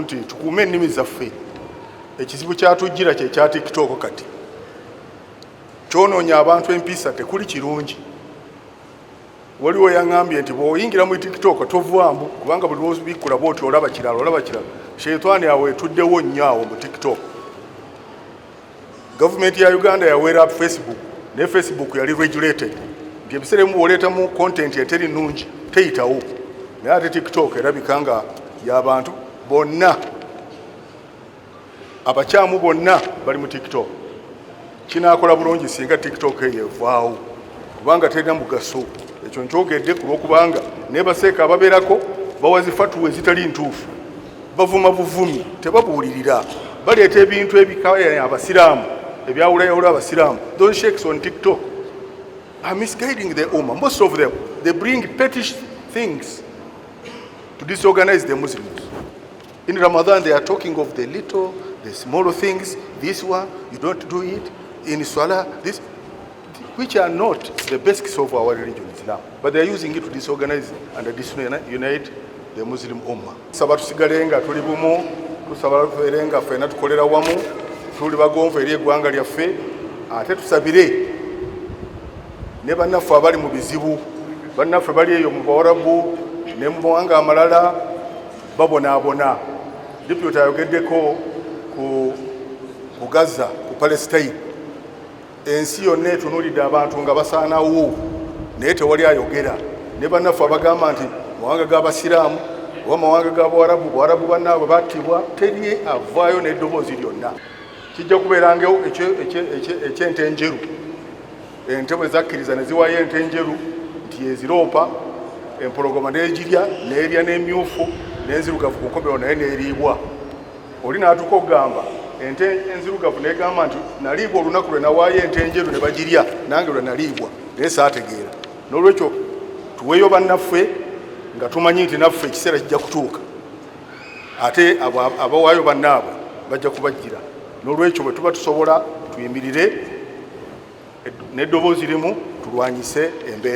Tukuume ennimi zaffe. Ekizibu kyatujjira kye kya TikTok kati. Kyonoonya abantu empisa tekuli kirungi. Waliwo yaŋŋambye nti bw'oyingira mu TikTok tovaamu kubanga buli lw'obikkula bw'oti olaba kirala. Sheitani awo etuddewo nnyo awo mu TikTok. Gavumenti ya Uganda yaweera Facebook ne Facebook yali regulated. Nti ebiseera ebimu bw'oleetamu content eteri nnungi teyitawo. Naye ate TikTok erabika nga y'abantu bonna, abakyamu bonna bali mu TikTok. Kinaakola bulungi singa TikTok eyo evaawo kubanga terina mugaso. Ekyo nkyogedde ku lw'okubanga ne baseeka ababeerako bawazi fatuwa ezitali ntuufu, bavuma buvumi, tebabuulirira, baleeta ebintu ebikaya abasiraamu, ebyawulayawula abasiraamu. Those sheikhs on TikTok are misguiding the ummah. Most of them, they bring petty things to disorganize the Muslims. In Ramadan, they are talking of the little, the small things. This one, you don't do it. In Salah, this, which are not the basics of our religion, Islam. But they are using it to disorganize and disunite the Muslim Ummah. Saba tusigalenga tuli bumu, tusaba tuferenga fena tukolera wamu, tuli bagonva eri eggwanga lyaffe, ate tusabire ne bannaffe abali mu bizibu, bannaffe bali eyo mu Bawarabu ne mu mawanga amalala babonaabona. Deputy ayogeddeko ku Gaza, ku Palestine. Ensi yonna etunuulidde abantu nga basaanawo naye tewali ayogera. Ne bannaffe abagamba nti mawanga g'abasiraamu oba mawanga g'Abawarabu, Bawarabu bannaabwe battibwa, teri avaayo n'eddoboozi lyonna. Kijja kubeerangawo eky'ente enjeru. Ente bwe zakkiriza ne ziwaayo ente enjeru nti eziroopa, empologoma n'egirya, n'erya n'emyufu, n'enzirugavu ku nkomerero naye n'eriibwa. Oli n'atuuka okugamba ente enzirugavu n'egamba nti naliibwa olunaku lwe nawaayo ente enjeru ne bagirya, nange lwe naliibwa, naye saategeera. N'olwekyo tuweeyo bannaffe nga tumanyi nti naffe ekiseera kijja kutuuka, ate abawaayo bannaabwe bajja kubajjira. N'olwekyo bwe tuba tusobola tuyimirire n'eddoboozi limu tulwanyise embeera.